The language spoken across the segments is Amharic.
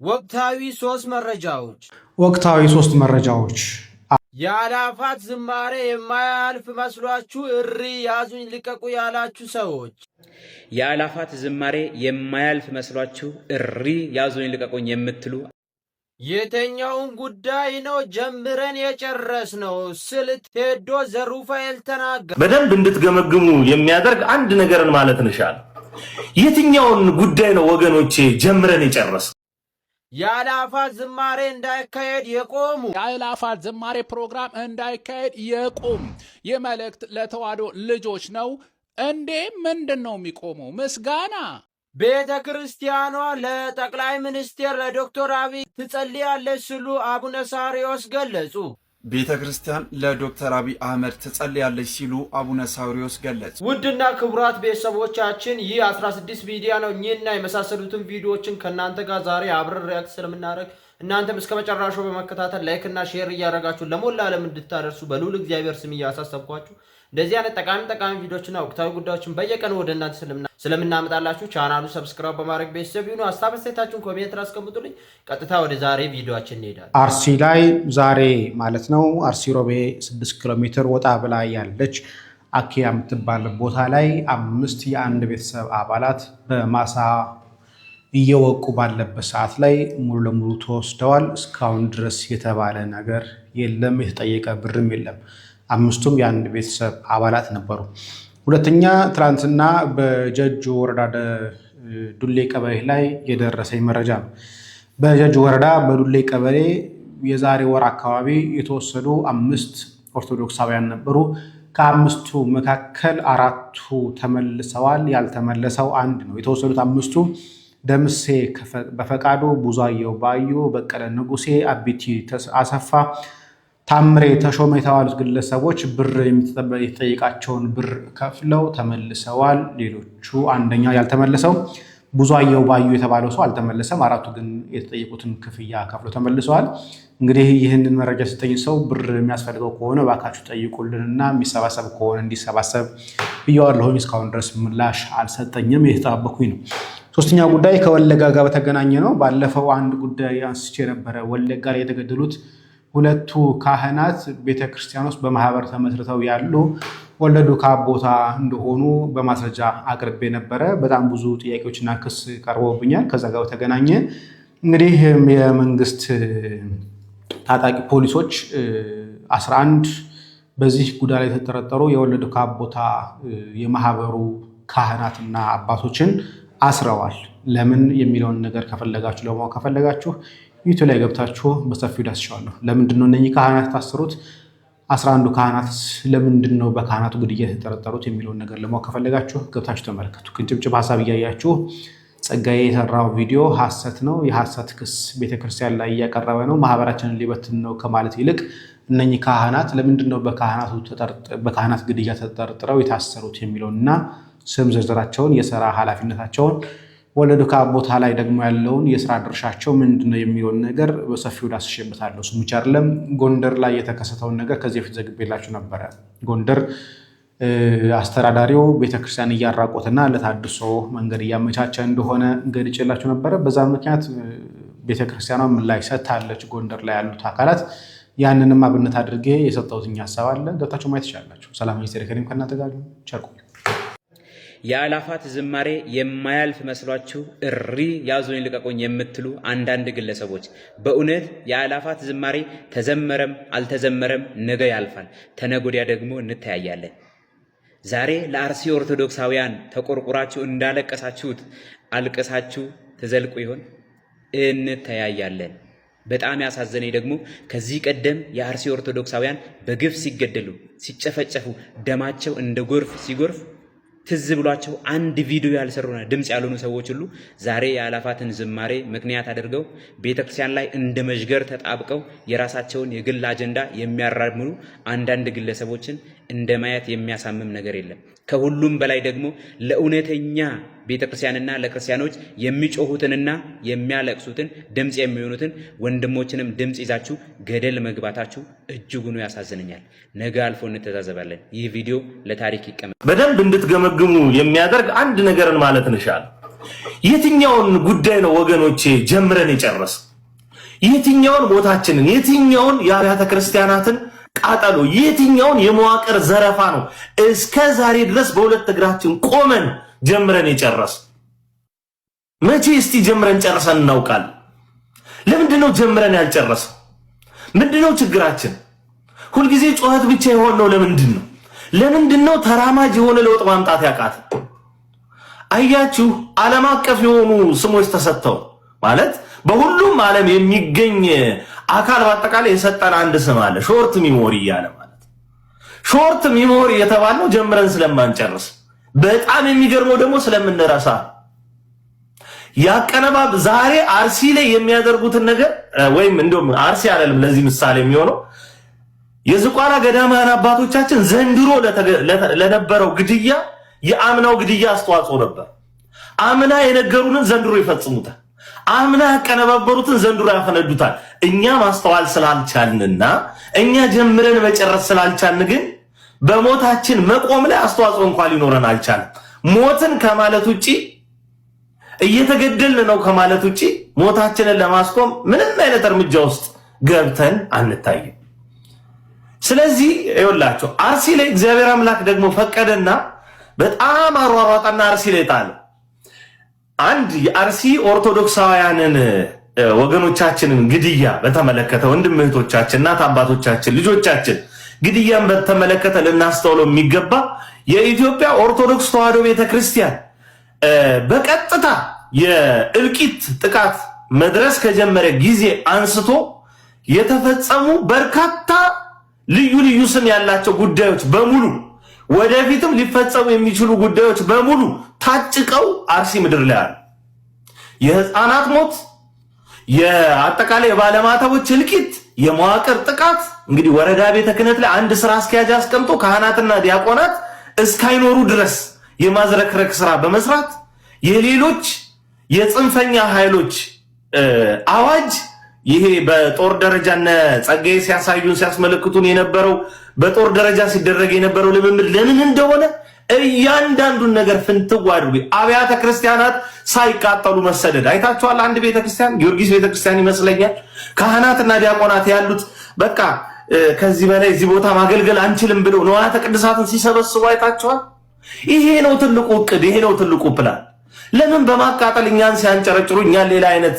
ወቅታዊ 3 መረጃዎች ያላፋት ዝማሬ የማያልፍ መስሏችሁ እሪ ያዙኝ ልቀቁ ያላችሁ ሰዎች ያላፋት ዝማሬ የማያልፍ መስሏችሁ እሪ ያዙኝ ልቀቁኝ የምትሉ የተኛውን ጉዳይ ነው ጀምረን የጨረስነው ስል ቴዶ ዘሩፋኤል ተናገረ። በደንብ እንድትገመግሙ የሚያደርግ አንድ ነገርን ማለት እንሻል። የትኛውን ጉዳይ ነው ወገኖቼ ጀምረን የጨረስ? ያላፋት ዝማሬ እንዳይካሄድ የቆሙ ያላፋት ዝማሬ ፕሮግራም እንዳይካሄድ የቆሙ የመልእክት ለተዋሕዶ ልጆች ነው እንዴ? ምንድነው የሚቆመው? ምስጋና ቤተ ክርስቲያኗ ለጠቅላይ ሚኒስትር ለዶክተር አብይ ትጸልያለች ሲሉ አቡነ ሳዊሮስ ገለጹ። ቤተ ክርስቲያን ለዶክተር አብይ አህመድ ትጸልያለች ሲሉ አቡነ ሳዊሮስ ገለጹ። ውድና ክቡራት ቤተሰቦቻችን ይህ 16 ሚዲያ ነው። እኚህና የመሳሰሉትን ቪዲዮዎችን ከእናንተ ጋር ዛሬ አብረን ሪያክት ስለምናደርግ እናንተም እስከ መጨረሻው በመከታተል ላይክ እና ሼር እያደረጋችሁ ለሞላ ዓለም እንድታደርሱ በልዑል እግዚአብሔር ስም እያሳሰብኳችሁ እንደዚህ አይነት ጠቃሚ ቪዲዮዎችና ወቅታዊ ጉዳዮችን በየቀኑ ወደ እናንተ ስለምናመጣላችሁ ቻናሉ ሰብስክራይብ በማድረግ ቤተሰብ ይሁኑ። ሀሳብ አስተያየታችሁን ኮሜንት ላይ አስቀምጡልኝ። ቀጥታ ወደ ዛሬ ቪዲዮአችን እንሄዳለን። አርሲ ላይ ዛሬ ማለት ነው አርሲ ሮቤ 6 ኪሎ ሜትር ወጣ ብላ ያለች አኪያ የምትባል ቦታ ላይ 5 የአንድ ቤተሰብ አባላት በማሳ እየወቁ ባለበት ሰዓት ላይ ሙሉ ለሙሉ ተወስደዋል። እስካሁን ድረስ የተባለ ነገር የለም፣ የተጠየቀ ብርም የለም። 5ቱም የአንድ ቤተሰብ አባላት ነበሩ። ሁለተኛ ትላንትና በጀጁ ወረዳ ዱሌ ቀበሌ ላይ የደረሰኝ መረጃ ነው። በጀጁ ወረዳ በዱሌ ቀበሌ የዛሬ ወር አካባቢ የተወሰዱ 5 ኦርቶዶክሳውያን ነበሩ። ከ5ቱ መካከል 4ቱ ተመልሰዋል። ያልተመለሰው አንድ ነው። የተወሰዱት 5ቱ ደምሴ በፈቃዱ፣ ቡዛየው ባዩ፣ በቀለ ንጉሴ፣ አቢቲ አሰፋ፣ ታምሬ ተሾመ የተባሉት ግለሰቦች ብር የተጠየቃቸውን ብር ከፍለው ተመልሰዋል። ሌሎቹ አንደኛ ያልተመለሰው ቡዛየው ባዩ የተባለው ሰው አልተመለሰም። 4ቱ ግን የተጠየቁትን ክፍያ ከፍለው ተመልሰዋል። እንግዲህ ይህንን መረጃ ሲጠይቅ ሰው ብር የሚያስፈልገው ከሆነ ባካችሁ ጠይቁልንና የሚሰባሰብ ከሆነ እንዲሰባሰብ ብየዋለሁኝ። እስካሁን ድረስ ምላሽ አልሰጠኝም፣ የተጠባበኩኝ ነው። ሶስተኛ ጉዳይ ከወለጋ ጋር በተገናኘ ነው። ባለፈው አንድ ጉዳይ አንስቼ ነበረ። ወለጋ ላይ የተገደሉት 2ቱ ካህናት ቤተክርስቲያን ውስጥ በማህበር ተመስርተው ያሉ ወለዱ ካቦታ እንደሆኑ በማስረጃ አቅርቤ ነበረ። በጣም ብዙ ጥያቄዎችና ክስ ቀርቦብኛል። ከዛ ጋር በተገናኘ እንግዲህ የመንግስት ታጣቂ ፖሊሶች 11 በዚህ ጉዳይ ላይ የተጠረጠሩ የወለዱ ካቦታ የማህበሩ ካህናትና አባቶችን አስረዋል። ለምን የሚለውን ነገር ከፈለጋችሁ ለማወቅ ከፈለጋችሁ ዩቲዩብ ላይ ገብታችሁ በሰፊው ዳስሻለሁ። ለምንድነው እነኚህ ካህናት ታሰሩት? 11 ካህናት ለምንድነው በካህናቱ ግድያ የተጠረጠሩት የሚለውን ነገር ለማወቅ ከፈለጋችሁ ገብታችሁ ተመልከቱ። ቅንጭብጭብ ሐሳብ እያያችሁ ጸጋዬ የሰራው ቪዲዮ ሐሰት ነው፣ የሐሰት ክስ ቤተክርስቲያን ላይ እያቀረበ ነው፣ ማህበራችንን ሊበትን ነው ከማለት ይልቅ እነኚህ ካህናት ለምንድነው በካህናት ግድያ ተጠርጥረው የታሰሩት የሚለውንና ስም ዝርዝራቸውን፣ የሥራ ኃላፊነታቸውን፣ ወለዱ ካቦታ ላይ ደግሞ ያለውን የሥራ ድርሻቸው ምንድነው የሚለውን ነገር በሰፊው ዳስሼበታለሁ። እሱ ብቻ አይደለም፣ ጎንደር ላይ የተከሰተውን ነገር ከዚህ በፊት ዘግቤላችሁ ነበረ። ጎንደር አስተዳዳሪው ቤተክርስቲያን እያራቆትና ለታድሶ መንገድ እያመቻቸ እንደሆነ ገልጬላችሁ ነበረ። በዛ ምክንያት ቤተክርስቲያኗ ምላሽ ሰጥታለች። ጎንደር ላይ ያሉት አካላት ያንንም አብነት አድርጌ የሰጠሁት ሐሳብ አለ፣ ገብታችሁ ማየት ትችላላችሁ። ሰላም ሚኒስቴር ከሪም ከእናንተ ጋር ቸርቁ። ያላፋት ዝማሬ የማያልፍ መስሏችሁ እሪ ያዙኝ ልቀቁኝ የምትሉ አንዳንድ ግለሰቦች በእውነት ያላፋት ዝማሬ ተዘመረም አልተዘመረም ነገ ያልፋል፣ ተነጎዲያ ደግሞ እንተያያለን። ዛሬ ለአርሲ ኦርቶዶክሳውያን ተቆርቁራችሁ እንዳለቀሳችሁት አልቀሳችሁ ተዘልቁ ይሆን? እንተያያለን። በጣም ያሳዘነኝ ደግሞ ከዚህ ቀደም የአርሲ ኦርቶዶክሳውያን በግፍ ሲገደሉ ሲጨፈጨፉ ደማቸው እንደ ጎርፍ ሲጎርፍ ትዝ ብሏቸው አንድ ቪዲዮ ያልሰሩና ድምጽ ያልሆኑ ሰዎች ሁሉ ዛሬ ያላፋትን ዝማሬ ምክንያት አድርገው ቤተክርስቲያን ላይ እንደ መዥገር ተጣብቀው የራሳቸውን የግል አጀንዳ የሚያራምዱ አንዳንድ ግለሰቦችን እንደማየት የሚያሳምም ነገር የለም። ከሁሉም በላይ ደግሞ ለእውነተኛ ቤተክርስቲያንና ለክርስቲያኖች የሚጮሁትንና የሚያለቅሱትን ድምጽ የሚሆኑትን ወንድሞችንም ድምጽ ይዛችሁ ገደል መግባታችሁ እጅጉን ያሳዝነኛል። ነገ አልፎ እንተዛዘባለን። ይህ ቪዲዮ ለታሪክ ይቀመጥ። በደንብ እንድትገመግሙ የሚያደርግ አንድ ነገርን ማለት እንሻል። የትኛውን ጉዳይ ነው ወገኖቼ ጀምረን የጨረሰ? የትኛውን ቦታችንን የትኛውን የአብያተ ክርስቲያናትን ቃጠሎ የትኛውን የመዋቅር ዘረፋ ነው እስከ ዛሬ ድረስ በሁለት እግራችን ቆመን ጀምረን የጨረሰ? መቼ እስቲ ጀምረን ጨርሰን እናውቃለን? ለምንድነው ጀምረን ያልጨረሰው? ምንድነው ችግራችን? ሁልጊዜ ጩኸት ብቻ የሆነው ለምንድነው? ለምንድነው ተራማጅ የሆነ ለውጥ ማምጣት ያቃተ? አያችሁ ዓለም አቀፍ የሆኑ ስሞች ተሰጥተው ማለት በሁሉም ዓለም የሚገኝ አካል በአጠቃላይ የሰጠን አንድ ስም አለ፣ ሾርት ሚሞሪ እያለ ማለት። ሾርት ሚሞሪ የተባለው ጀምረን ስለማንጨርስ፣ በጣም የሚገርመው ደግሞ ስለምንረሳ ያቀነባብ ዛሬ አርሲ ላይ የሚያደርጉትን ነገር ወይም እንደውም አርሲ አይደለም ለዚህ ምሳሌ የሚሆነው የዝቋላ ገዳማውያን አባቶቻችን ዘንድሮ ለነበረው ግድያ የአምናው ግድያ አስተዋጽኦ ነበር። አምና የነገሩንን ዘንድሮ ይፈጽሙታል። አምና ያቀነባበሩትን ዘንድሮ ያፈነዱታል። እኛ ማስተዋል ስላልቻልንና እኛ ጀምረን መጨረስ ስላልቻልን ግን በሞታችን መቆም ላይ አስተዋጽኦ እንኳን ሊኖረን አልቻለም። ሞትን ከማለት ውጪ እየተገደልን ነው ከማለት ውጪ ሞታችንን ለማስቆም ምንም አይነት እርምጃ ውስጥ ገብተን አንታይም። ስለዚህ ይኸውላችሁ አርሲ ላይ እግዚአብሔር አምላክ ደግሞ ፈቀደና በጣም አሯሯጣና አርሲ ላይ ጣለ። አንድ የአርሲ ኦርቶዶክሳውያንን ወገኖቻችንን ግድያ በተመለከተ ወንድም እህቶቻችን፣ እናት አባቶቻችን፣ ልጆቻችን ግድያን በተመለከተ ልናስተውለው የሚገባ የኢትዮጵያ ኦርቶዶክስ ተዋሕዶ ቤተክርስቲያን በቀጥታ የእልቂት ጥቃት መድረስ ከጀመረ ጊዜ አንስቶ የተፈጸሙ በርካታ ልዩ ልዩ ስም ያላቸው ጉዳዮች በሙሉ ወደፊትም ሊፈጸሙ የሚችሉ ጉዳዮች በሙሉ ታጭቀው አርሲ ምድር ላይ አሉ። የህፃናት ሞት፣ የአጠቃላይ የባለማተቦች እልቂት፣ የመዋቅር ጥቃት። እንግዲህ ወረዳ ቤተ ክህነት ላይ አንድ ስራ አስኪያጅ አስቀምጦ ካህናትና ዲያቆናት እስካይኖሩ ድረስ የማዝረክረክ ስራ በመስራት የሌሎች የጽንፈኛ ኃይሎች አዋጅ ይሄ በጦር ደረጃና ጸጋዬ ሲያሳዩን ሲያስመለክቱን የነበረው በጦር ደረጃ ሲደረግ የነበረው ልምምድ ለምን እንደሆነ እያንዳንዱን ነገር ፍንትው አድርጎ አብያተ ክርስቲያናት ሳይቃጠሉ መሰደድ አይታችኋል። አንድ ቤተክርስቲያን ጊዮርጊስ ቤተክርስቲያን ይመስለኛል ካህናትና ዲያቆናት ያሉት በቃ ከዚህ በላይ እዚህ ቦታ ማገልገል አንችልም ብለው ንዋያተ ቅድሳትን ሲሰበስቡ አይታችኋል። ይሄ ነው ትልቁ እቅድ፣ ይሄ ነው ትልቁ ፕላን። ለምን በማቃጠል እኛን ሲያንጨረጭሩ እኛን ሌላ አይነት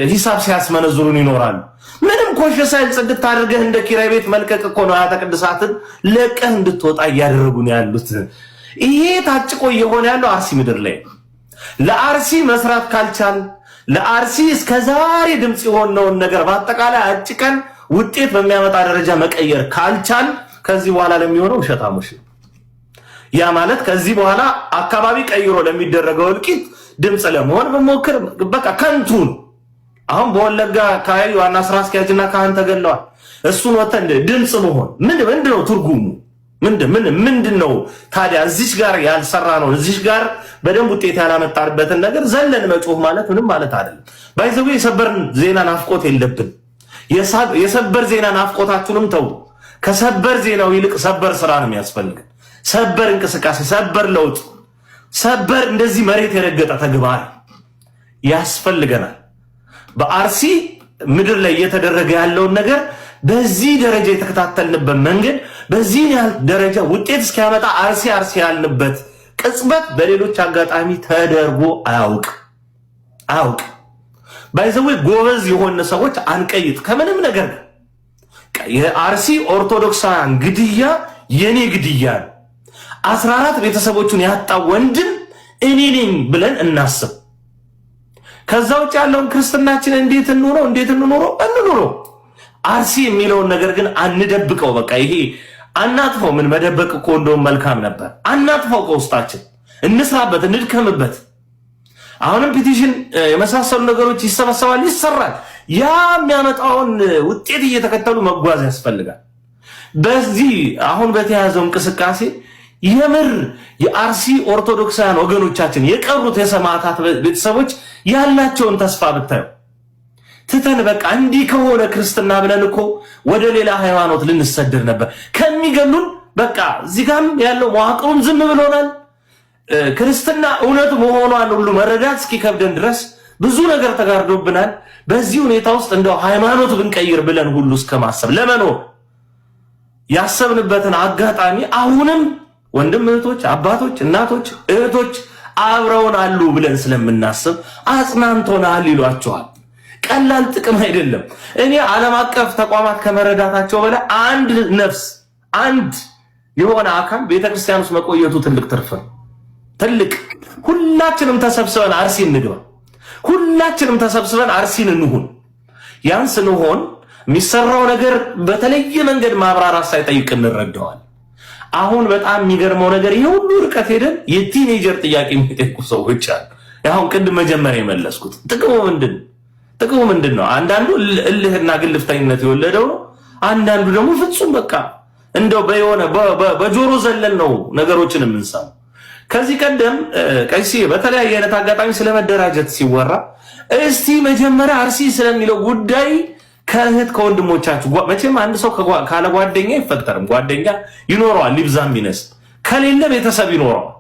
ሂሳብ ሲያስመነዝሩን ይኖራሉ? ምንም ኮሽ ሳይል ጽድት አድርገህ እንደ ኪራይ ቤት መልቀቅ እኮ ነው ንዋያተ ቅድሳትን ለቀህ እንድትወጣ እያደረጉን ያሉት። ይሄ ታጭቆ እየሆነ ያለው አርሲ ምድር ላይ ለአርሲ መስራት ካልቻል ለአርሲ እስከዛሬ ድምፅ የሆነውን ነገር በአጠቃላይ አጭቀን ውጤት በሚያመጣ ደረጃ መቀየር ካልቻል ከዚህ በኋላ ለሚሆነው ውሸታሞች ነው። ያ ማለት ከዚህ በኋላ አካባቢ ቀይሮ ለሚደረገው እልቂት ድምፅ ለመሆን በሞክር በቃ ከንቱን። አሁን በወለጋ አካባቢ ዋና ስራ አስኪያጅና ካህን ተገለዋል። እሱን ወተን ድምፅ መሆን ምንድነው ትርጉሙ? ምንድነው ታዲያ? እዚች ጋር ያልሰራ ነው እዚች ጋር በደንብ ውጤት ያላመጣበትን ነገር ዘለን መጮህ ማለት ምንም ማለት አይደለም። ባይዘው የሰበር ዜና ናፍቆት የለብን። የሰበር ዜና ናፍቆታችሁንም ተው። ከሰበር ዜናው ይልቅ ሰበር ስራ ነው የሚያስፈልገን። ሰበር እንቅስቃሴ፣ ሰበር ለውጥ፣ ሰበር እንደዚህ መሬት የረገጠ ተግባር ያስፈልገናል። በአርሲ ምድር ላይ እየተደረገ ያለውን ነገር በዚህ ደረጃ የተከታተልንበት መንገድ በዚህ ያህል ደረጃ ውጤት እስኪያመጣ አርሲ ያልንበት ቅጽበት በሌሎች አጋጣሚ ተደርጎ አያውቅ። ባይዘው ጎበዝ የሆነ ሰዎች አንቀይጥ ከምንም ነገር። የአርሲ ኦርቶዶክሳውያን ግድያ የኔ ግድያ ነው። 14 ቤተሰቦቹን ያጣ ወንድም እኔ ነኝ ብለን እናስብ። ከዛ ውጭ ያለውን ክርስትናችን እንዴት እንኑረው? አርሲ የሚለውን ነገር ግን አንደብቀው። በቃ ይሄ አናጥፈው። ምን መደበቅ እኮ እንደውም መልካም ነበር። አናጥፈው፣ ከውስጣችን እንስራበት፣ እንድከምበት። አሁንም ፒቲሽን የመሳሰሉ ነገሮች ይሰበሰባል፣ ይሰራል። ያ የሚያመጣውን ውጤት እየተከተሉ መጓዝ ያስፈልጋል። በዚህ አሁን በተያዘው እንቅስቃሴ የምር የአርሲ ኦርቶዶክሳውያን ወገኖቻችን የቀሩት የሰማዕታት ቤተሰቦች ያላቸውን ተስፋ ብታዩ ትተን በቃ እንዲህ ከሆነ ክርስትና ብለን እኮ ወደ ሌላ ሃይማኖት ልንሰደድ ነበር። ከሚገሉን በቃ እዚህ ጋርም ያለው መዋቅሩም ዝም ብሎናል። ክርስትና እውነት መሆኗን ሁሉ መረዳት እስኪከብደን ድረስ ብዙ ነገር ተጋርዶብናል። በዚህ ሁኔታ ውስጥ እንደው ሃይማኖት ብንቀይር ብለን ሁሉ እስከማሰብ ለመኖር ያሰብንበትን አጋጣሚ አሁንም ወንድም እህቶች፣ አባቶች፣ እናቶች፣ እህቶች አብረውን አሉ ብለን ስለምናስብ አጽናንቶናል ይሏቸዋል። ቀላል ጥቅም አይደለም። እኔ ዓለም አቀፍ ተቋማት ከመረዳታቸው በላይ አንድ ነፍስ አንድ የሆነ አካል ቤተክርስቲያን ውስጥ መቆየቱ ትልቅ ትርፍ ነው። ትልቅ ሁላችንም ተሰብስበን አርሲ እንግባ። ሁላችንም ተሰብስበን አርሲን እንሁን። ያን ስንሆን የሚሰራው ነገር በተለየ መንገድ ማብራራት ሳይጠይቅ እንረዳዋል። አሁን በጣም የሚገርመው ነገር ይሄ ሁሉ ርቀት ሄደን የቲኔጀር ጥያቄ የሚጠይቁ ሰዎች አሉ። አሁን ቅድም መጀመሪያ የመለስኩት ጥቅሙ ምንድን ነው? አንዳንዱ እልህና ግልፍተኝነት የወለደው ነው። አንዳንዱ ደግሞ ፍጹም በቃ እንደው በየሆነ በጆሮ ዘለል ነው ነገሮችን የምንሰማው። ከዚህ ቀደም ቀይሲ በተለያየ አይነት አጋጣሚ ስለመደራጀት ሲወራ እስቲ መጀመሪያ አርሲ ስለሚለው ጉዳይ ከእህት ከወንድሞቻችሁ መቼም አንድ ሰው ካለ ጓደኛ አይፈጠርም። ጓደኛ ይኖረዋል ሊብዛም ቢነስ፣ ከሌለ ቤተሰብ ይኖረዋል።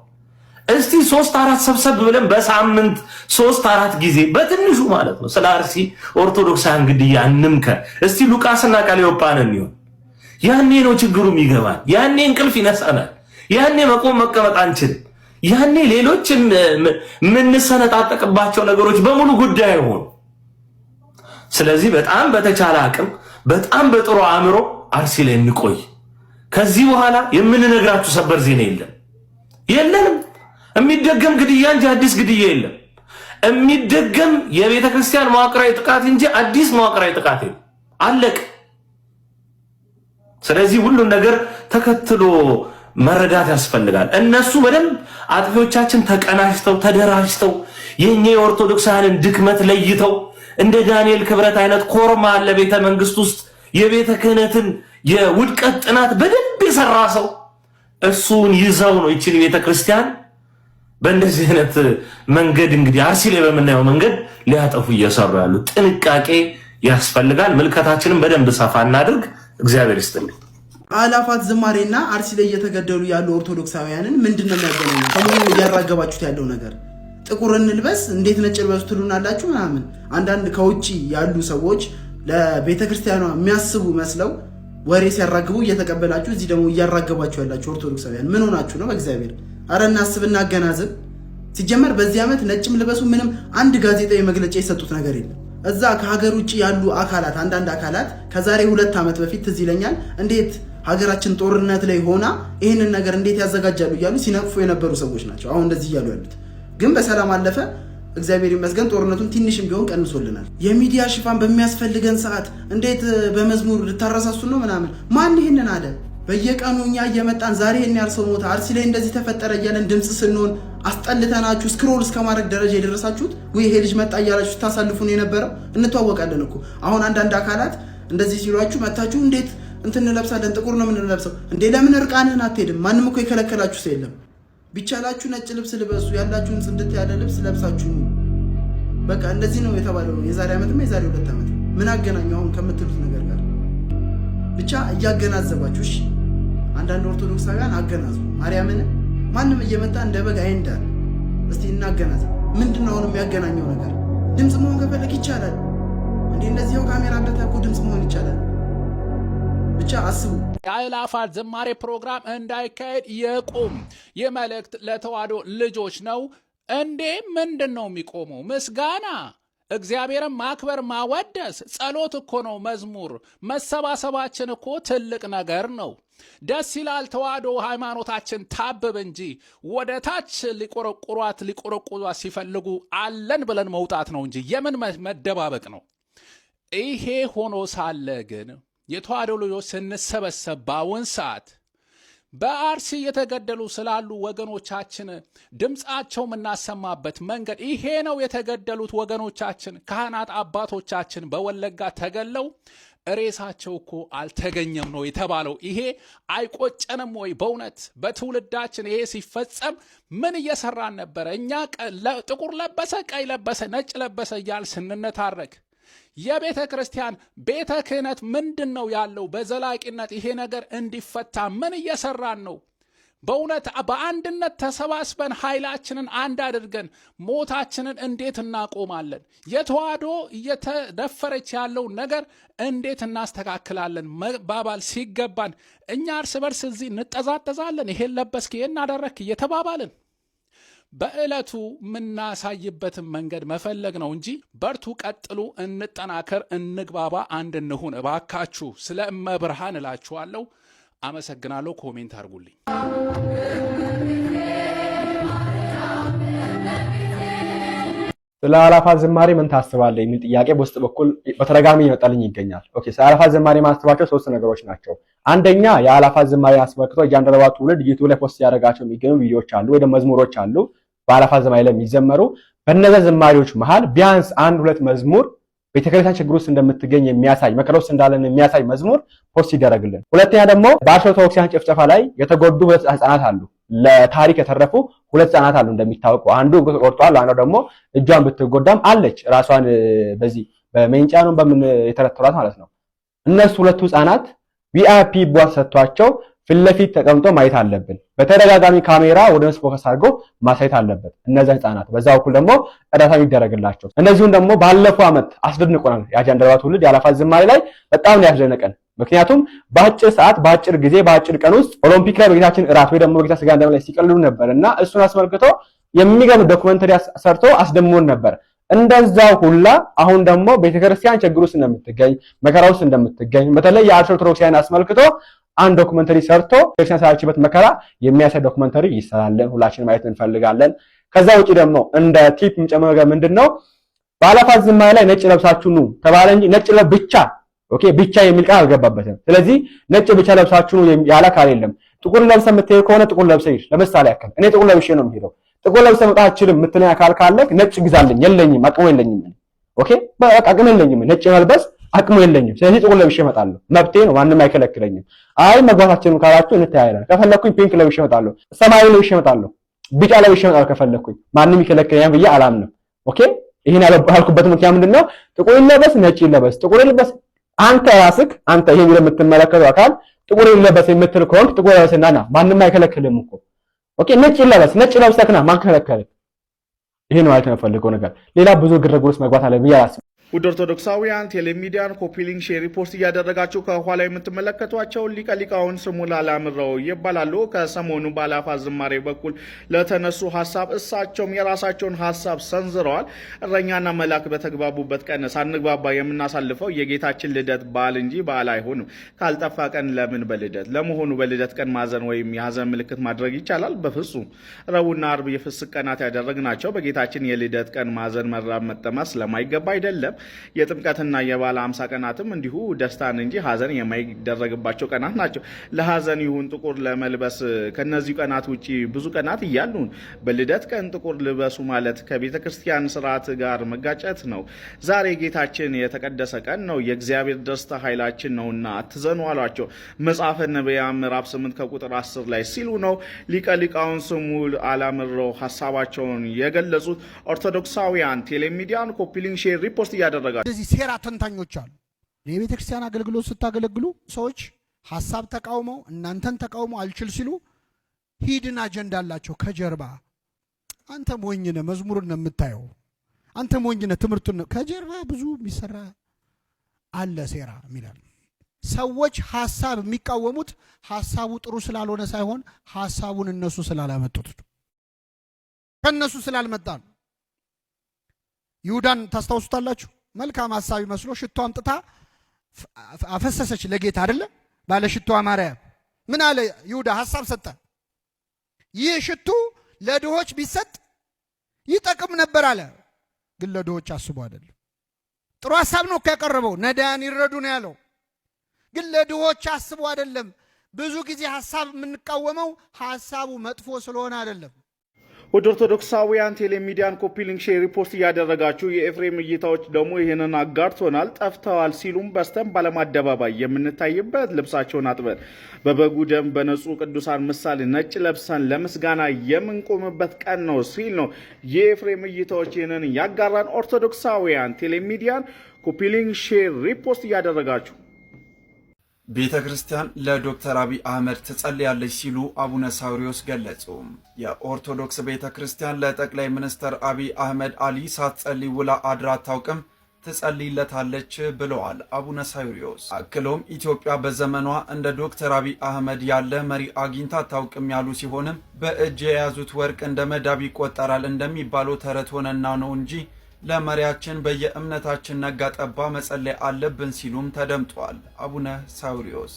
እስቲ 3-4 ሰብሰብ ብለን በሳምንት 3-4 ጊዜ በትንሹ ማለት ነው ስለ አርሲ ኦርቶዶክሳውያን ግድያ እንምከር። እስቲ ሉቃስና ቀሌዮጳን ይሁን። ያኔ ነው ችግሩ የሚገባን። ያኔ እንቅልፍ ይነሳናል። ያኔ መቆም መቀመጥ አንችልም። ያኔ ሌሎች የምንሰነጣጠቅባቸው ነገሮች በሙሉ ጉዳይ አይሆኑ። ስለዚህ በጣም በተቻለ አቅም በጣም በጥሩ አእምሮ አርሲ ላይ እንቆይ። ከዚህ በኋላ የምንነግራችሁ ሰበር ዜና የለንም። የሚደገም ግድያ እንጂ አዲስ ግድያ የለም። የሚደገም የቤተ ክርስቲያን መዋቅራዊ ጥቃት እንጂ አዲስ መዋቅራዊ ጥቃት የለም። አለቅ። ስለዚህ ሁሉን ነገር ተከትሎ መረዳት ያስፈልጋል። እነሱ በደንብ አጥፊዎቻችን ተቀናጅተው ተደራጅተው የኛ የኦርቶዶክሳውያንን ድክመት ለይተው እንደ ዳንኤል ክብረት አይነት ኮርማ አለ ቤተ መንግስት ውስጥ የቤተ ክህነትን የውድቀት ጥናት በደንብ የሰራ ሰው እሱን ይዘው ነው ይችን ቤተ ክርስቲያን በእንደዚህ አይነት መንገድ እንግዲህ አርሲ ላይ በምናየው መንገድ ሊያጠፉ እየሰሩ ያሉ። ጥንቃቄ ያስፈልጋል። ምልከታችንን በደንብ ሰፋ እናድርግ። እግዚአብሔር ይስጥልኝ። አላፋት ዝማሬና አርሲ ላይ እየተገደሉ ያሉ ኦርቶዶክሳውያንን ምንድነው የሚያገናኘው? ሰሞኑን እያራገባችሁት ያለው ነገር ጥቁር እንልበስ እንዴት ነጭ ልበሱ ትሉናላችሁ ምናምን። አንዳንድ ከውጪ ያሉ ሰዎች ለቤተክርስቲያኗ የሚያስቡ መስለው ወሬ ሲያራግቡ እየተቀበላችሁ እዚህ ደግሞ እያራገባችሁ ያላችሁ ኦርቶዶክሳውያን ምን ሆናችሁ ነው? በእግዚአብሔር አረ እናስብና አገናዝብ። ሲጀመር በዚህ ዓመት ነጭም ልበሱ ምንም አንድ ጋዜጣዊ መግለጫ የሰጡት ነገር የለም። እዛ ከሀገር ውጭ ያሉ አካላት አንዳንድ አካላት ከዛሬ 2 ዓመት በፊት ትዝ ይለኛል እንዴት ሀገራችን ጦርነት ላይ ሆና ይህንን ነገር እንዴት ያዘጋጃሉ እያሉ ሲነቅፉ የነበሩ ሰዎች ናቸው አሁን እንደዚህ እያሉ ያሉት። ግን በሰላም አለፈ። እግዚአብሔር ይመስገን ጦርነቱን ትንሽም ቢሆን ቀንሶልናል። የሚዲያ ሽፋን በሚያስፈልገን ሰዓት እንዴት በመዝሙር ልታረሳሱ ነው ምናምን። ማን ይህንን አለ? በየቀኑ እኛ እየመጣን ዛሬ ይህን ያህል ሰው ሞተ፣ አርሲ ላይ እንደዚህ ተፈጠረ እያለን ድምፅ ስንሆን አስጠልተናችሁ ስክሮል እስከማድረግ ደረጃ የደረሳችሁት ወይ ይሄ ልጅ መጣ እያላችሁ ታሳልፉን የነበረው እንተዋወቃለን እኮ። አሁን አንዳንድ አካላት እንደዚህ ሲሏችሁ መታችሁ እንዴት እንትን እንለብሳለን ጥቁር ነው የምንለብሰው እንዴ? ለምን እርቃንህን አትሄድም? ማንም እኮ የከለከላችሁ ሰው የለም። ቢቻላችሁ ነጭ ልብስ ልበሱ፣ ያላችሁን ጽድት ያለ ልብስ ለብሳችሁ በቃ እንደዚህ ነው የተባለው። የዛሬ ዓመትም የዛሬ 2 ዓመት ምን አገናኘው አሁን ከምትሉት ነገር ጋር? ብቻ እያገናዘባችሁ እሺ። አንዳንድ ኦርቶዶክሳውያን አገናዙ። ማርያምን ማንም እየመጣ እንደ በግ አይንዳል። እስቲ እናገናዘብ። ምንድነው አሁን የሚያገናኘው ነገር? ድምጽ መሆን ከፈለክ ይቻላል እንዴ? እንደዚህው ካሜራ እንደታቆ ድምጽ መሆን ይቻላል። ብቻ አስቡ። የአእላፋት ዝማሬ ፕሮግራም እንዳይካሄድ የቁም የመልእክት ለተዋሕዶ ልጆች ነው እንዴ? ምንድን ነው የሚቆመው? ምስጋና፣ እግዚአብሔርን ማክበር፣ ማወደስ፣ ጸሎት እኮ ነው መዝሙር። መሰባሰባችን እኮ ትልቅ ነገር ነው። ደስ ይላል። ተዋሕዶ ሃይማኖታችን ታብብ እንጂ ወደ ታች ሊቆረቁሯት ሲፈልጉ አለን ብለን መውጣት ነው እንጂ የምን መደባበቅ ነው? ይሄ ሆኖ ሳለ ግን የተዋሕዶ ልጆች ስንሰበሰብ በአሁን ሰዓት በአርሲ የተገደሉ ስላሉ ወገኖቻችን ድምፃቸው የምናሰማበት መንገድ ይሄ ነው። የተገደሉት ወገኖቻችን ካህናት አባቶቻችን በወለጋ ተገለው ሬሳቸው እኮ አልተገኘም ነው የተባለው። ይሄ አይቆጨንም ወይ? በእውነት በትውልዳችን ይሄ ሲፈጸም ምን እየሰራን ነበረ? እኛ ጥቁር ለበሰ፣ ቀይ ለበሰ፣ ነጭ ለበሰ እያል ስንነታረክ የቤተ ክርስቲያን ቤተ ክህነት ምንድን ነው ያለው? በዘላቂነት ይሄ ነገር እንዲፈታ ምን እየሰራን ነው? በእውነት በአንድነት ተሰባስበን ኃይላችንን አንድ አድርገን ሞታችንን እንዴት እናቆማለን? የተዋህዶ እየተደፈረች ያለው ነገር እንዴት እናስተካክላለን? መባባል ሲገባን እኛ እርስ በርስ እዚህ እንጠዛጠዛለን። ይሄን ለበስክ ይሄን አደረክ እየተባባልን በዕለቱ የምናሳይበትን መንገድ መፈለግ ነው እንጂ በርቱ፣ ቀጥሉ፣ እንጠናከር፣ እንግባባ፣ አንድ እንሁን። እባካችሁ ስለ እመብርሃን እላችኋለሁ። አመሰግናለሁ። ኮሜንት አድርጉልኝ። ስለ አእላፋት ዝማሬ ምን ታስባለህ የሚል ጥያቄ በውስጥ በኩል በተደጋጋሚ ይመጣልኝ ይገኛል። ኦኬ፣ ስለ አእላፋት ዝማሬ ማስባቸው 3 ነገሮች ናቸው። አንደኛ የአእላፋት ዝማሬ አስመልክቶ የጃንደረባ ትውልድ ዩቲዩብ ላይ ፖስት ያደረጋቸው የሚገኙ ቪዲዮዎች አሉ ወይ ደግሞ መዝሙሮች አሉ በአእላፋት ዝማሬ ላይ የሚዘመሩ። በእነዚያ ዝማሬዎች መሃል ቢያንስ 1-2 መዝሙር ቤተክርስቲያን ችግር ውስጥ እንደምትገኝ የሚያሳይ መከራ ውስጥ እንዳለን የሚያሳይ መዝሙር ፖስት ይደረግልን። ሁለተኛ ደግሞ በኦርቶዶክሳውያን ጭፍጨፋ ላይ የተጎዱ 2 ህፃናት አሉ። ለታሪክ የተረፉ 2 ህፃናት አሉ። እንደሚታወቀው አንዱ ቆርጧል፣ አንዱ ደግሞ እጇን ብትጎዳም አለች ራሷን በዚህ በሜንጫኑ በምን የተረተሯት ማለት ነው። እነሱ 2 ህፃናት ቪአይፒ ቦስ ሰጥቷቸው ፊት ለፊት ተቀምጦ ማየት አለብን። በተደጋጋሚ ካሜራ ወደ እነሱ ፎከስ አድርጎ ማሳየት አለበት እነዛ ህፃናት። በዛው በኩል ደግሞ እርዳታ ይደረግላቸው። እንደዚሁም ደግሞ ባለፈው ዓመት አስደንቆናል። የጃንደረባ ትውልድ የአእላፋት ዝማሬ ላይ በጣም ነው ያስደነቀን። ምክንያቱም በአጭር ሰዓት በአጭር ጊዜ በአጭር ቀን ውስጥ ኦሎምፒክ ላይ በጌታችን እራት ወይ ደግሞ በጌታ ስጋ ደም ላይ ሲቀልሉ ነበርና እሱን አስመልክቶ የሚገርም ዶክመንተሪ ሰርቶ አስደምሞን ነበር። እንደዛው ሁላ አሁን ደግሞ ቤተክርስቲያን ችግር ውስጥ እንደምትገኝ መከራ ውስጥ እንደምትገኝ በተለይ የኦርቶዶክሳውያን አስመልክቶ አንድ ዶክመንተሪ ሰርቶ ቤተክርስቲያን ሳያችበት መከራ የሚያሳይ ዶክመንተሪ ይሰራልን፣ ሁላችንም ማየት እንፈልጋለን። ከዛ ውጪ ደግሞ እንደ ቲፕ የምጨምረው ነገር ምንድነው በአእላፋት ዝማሬ ላይ ነጭ ለብሳችሁ ኑ ተባለ እንጂ ነጭ ብቻ ኦኬ ብቻ የሚል ቃል አልገባበትም። ስለዚህ ነጭ ብቻ ለብሳችሁ ኑ ያለ ቃል የለም። ጥቁር ለብሰህ የምትሄድ ከሆነ ጥቁር ለብሰህ ሂድ። ለምሳሌ ያክል እኔ ጥቁር ለብሼ ነው የምሄደው። ጥቁር ለብሰህ መውጣት አትችልም የምትለኝ አካል ካለ ነጭ ግዛልኝ፣ የለኝም፣ አቅሙ የለኝም። ኦኬ በቃ አቅሙ የለኝም፣ ነጭ መልበስ አቅሙ የለኝም። ስለዚህ ጥቁር ለብሼ እመጣለሁ፣ መብቴ ነው፣ ማንም አይከለክለኝም። አይ መግባታችንን ካላችሁ እንተያያለን። ከፈለኩኝ ፒንክ ለብሼ እመጣለሁ፣ ሰማያዊ ለብሼ እመጣለሁ፣ ቢጫ ለብሼ እመጣለሁ ከፈለኩኝ፣ ማንም ይከለክለኛል ብዬ አላምንም። ኦኬ ይሄን ያልኩበት ምክንያት ምንድነው? ጥቁር ይለበስ ነጭ ይለበስ፣ ጥቁር ይለበስ አንተ ራስህ አንተ ይሄን የምትመለከተው አካል ጥቁር ይለበስ የምትል ከሆንክ ጥቁር ለብስና ና፣ ማንም አይከለክልም እኮ። ኦኬ ነጭ ይለበስ፣ ነጭ ለብሰህ ና፣ ማን ከለከለህ? ይሄን ማለት ነው የምፈልገው ነገር። ሌላ ብዙ ግርግር ውስጥ መግባት አለ ብዬ አላስብም። ውድ ኦርቶዶክሳውያን ቴሌሚዲያን ኮፒ ሊንክ ሼር ሪፖርት እያደረጋችሁ ከኋላ የምትመለከቷቸው ሊቀ ሊቃውንት ስሙላ አላምረው ይባላሉ። ከሰሞኑ በአእላፋት ዝማሬ በኩል ለተነሱ ሀሳብ እሳቸውም የራሳቸውን ሀሳብ ሰንዝረዋል። እረኛና መልአክ በተግባቡበት ቀን ሳንግባባ የምናሳልፈው የጌታችን ልደት በዓል እንጂ በዓል አይሆንም። ካልጠፋ ቀን ለምን በልደት? ለመሆኑ በልደት ቀን ማዘን ወይም የሀዘን ምልክት ማድረግ ይቻላል? በፍጹም። ረቡዕና ዓርብ የፍስክ ቀናት ያደረግናቸው በጌታችን የልደት ቀን ማዘን፣ መራብ፣ መጠማት ስለማይገባ አይደለም። የጥምቀትና የበዓለ ሃምሳ ቀናትም እንዲሁ ደስታን እንጂ ሀዘን የማይደረግባቸው ቀናት ናቸው። ለሀዘን ይሁን ጥቁር ለመልበስ ከነዚህ ቀናት ውጪ ብዙ ቀናት እያሉን በልደት ቀን ጥቁር ልበሱ ማለት ከቤተ ክርስቲያን ስርዓት ጋር መጋጨት ነው። ዛሬ ጌታችን የተቀደሰ ቀን ነው፣ የእግዚአብሔር ደስታ ኃይላችን ነውና አትዘኑ አሏቸው። መጽሐፈ ነቢያት ምዕራፍ 8 ከቁጥር 10 ላይ ሲሉ ነው ሊቀ ሊቃውንት ስሙላ አላምረው ሀሳባቸውን የገለጹት። ኦርቶዶክሳውያን ቴሌሚዲያን ኮፒ ሊንክ ሼር ሪፖርት እንደዚህ ሴራ ተንታኞች አሉ። የቤተ ክርስቲያን አገልግሎት ስታገለግሉ ሰዎች ሀሳብ ተቃውመው እናንተን ተቃውመው አልችል ሲሉ ሂድን አጀንዳ አላቸው ከጀርባ። አንተ ሞኝ ነህ፣ መዝሙርን ነው የምታየው። አንተ ሞኝ ነህ፣ ትምህርቱን ነው። ከጀርባ ብዙ የሚሰራ አለ ሴራ የሚላል። ሰዎች ሀሳብ የሚቃወሙት ሀሳቡ ጥሩ ስላልሆነ ሳይሆን ሀሳቡን እነሱ ስላላመጡት ከነሱ ስላልመጣ ነው። ይሁዳን ታስታውሱታላችሁ። መልካም ሐሳብ መስሎ ሽቶ አምጥታ አፈሰሰች ለጌታ አይደለ? ባለ ሽቶ ማርያም ምን አለ ይሁዳ? ሐሳብ ሰጠ። ይህ ሽቱ ለድሆች ቢሰጥ ይጠቅም ነበር አለ። ግን ለድሆች አስቦ አይደለም። ጥሩ ሐሳብ ነው ያቀረበው፣ ነዳያን ይረዱ ነው ያለው። ግን ለድሆች አስቦ አይደለም። ብዙ ጊዜ ሐሳብ የምንቃወመው ሐሳቡ መጥፎ ስለሆነ አይደለም። ወደ ኦርቶዶክሳውያን ቴሌሚዲያን ኮፒ ሊንክ ሼር ሪፖርት እያደረጋችሁ የኤፍሬም እይታዎች ደግሞ ይህንን አጋርቶናል። ጠፍተዋል ሲሉም በስተን ባለም አደባባይ የምንታይበት ልብሳቸውን አጥበን በበጉ ደም በነጹ ቅዱሳን ምሳሌ ነጭ ለብሰን ለምስጋና የምንቆምበት ቀን ነው ሲል ነው የኤፍሬም እይታዎች ይህንን ያጋራን። ኦርቶዶክሳውያን ቴሌሚዲያን ኮፒ ሊንክ ሼር ሪፖርት እያደረጋችሁ ቤተ ክርስቲያን ለዶክተር አብይ አህመድ ትጸልያለች ሲሉ አቡነ ሳዊሮስ ገለጹ። የኦርቶዶክስ ቤተ ክርስቲያን ለጠቅላይ ሚኒስትር አብይ አህመድ አሊ ሳትጸልይ ውላ አድራ አታውቅም፣ ትጸልይለታለች ብለዋል አቡነ ሳዊሮስ። አክሎም ኢትዮጵያ በዘመኗ እንደ ዶክተር አብይ አህመድ ያለ መሪ አግኝታ አታውቅም ያሉ ሲሆንም በእጅ የያዙት ወርቅ እንደ መዳብ ይቆጠራል እንደሚባለው ተረት ሆነና ነው እንጂ ለመሪያችን በየእምነታችን ነጋ ጠባ መጸለይ አለብን ሲሉም ተደምጧል አቡነ ሳዊሮስ።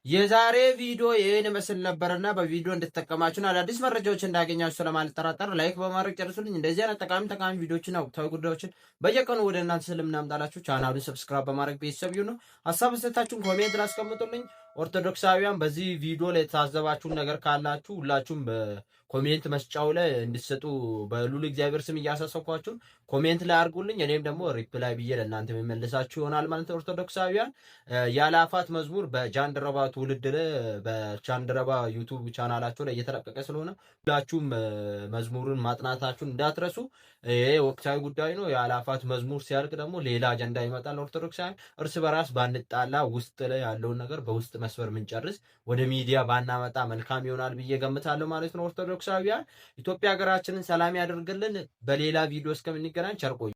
የዛሬ ቪዲዮ ይህን መስል ነበርና በቪዲዮ እንድትጠቀማችሁን አዳዲስ መረጃዎች እንዳገኛችሁ ስለማልጠራጠር ላይክ በማድረግ ጨርሱልኝ። እንደዚህ አይነት ጠቃሚ ቪዲዮዎችን ወቅታዊ ጉዳዮችን በየቀኑ ወደ እናንተ ስለምናምጣላችሁ ቻናሉን ሰብስክራይብ በማድረግ ቤተሰብ ይሁኑ። ሀሳብ አስተያየታችሁን ኮሜንት ላይ አስቀምጡልኝ። ኦርቶዶክሳውያን በዚህ ቪዲዮ ላይ የታዘባችሁን ነገር ካላችሁ ሁላችሁም በኮሜንት መስጫው ላይ እንድትሰጡ በሉል እግዚአብሔር ስም እያሳሰብኳችሁ ኮሜንት ላይ አድርጉልኝ። እኔም ደግሞ ሪፕላይ ብዬ ለእናንተ የሚመልሳችሁ ይሆናል ማለት ነው። ኦርቶዶክሳውያን ያለአፋት መዝሙር በጃንደረባ ትውልድ ላይ በጃንደረባ ዩቱብ ቻናላቸው ላይ እየተለቀቀ ስለሆነ ሁላችሁም መዝሙርን ማጥናታችሁን እንዳትረሱ። ይሄ ወቅታዊ ጉዳይ ነው። ያለአፋት መዝሙር ሲያልቅ ደግሞ ሌላ አጀንዳ ይመጣል። ኦርቶዶክሳውያን እርስ በራስ ባንጣላ ውስጥ ላይ ያለውን ነገር በውስጥ መስመር ምንጨርስ ወደ ሚዲያ ባናመጣ መልካም ይሆናል ብዬ ገምታለሁ ማለት ነው። ኦርቶዶክሳውያን ኢትዮጵያ ሀገራችንን ሰላም ያደርግልን። በሌላ ቪዲዮ እስከምንገናኝ ቸር ቆዩ።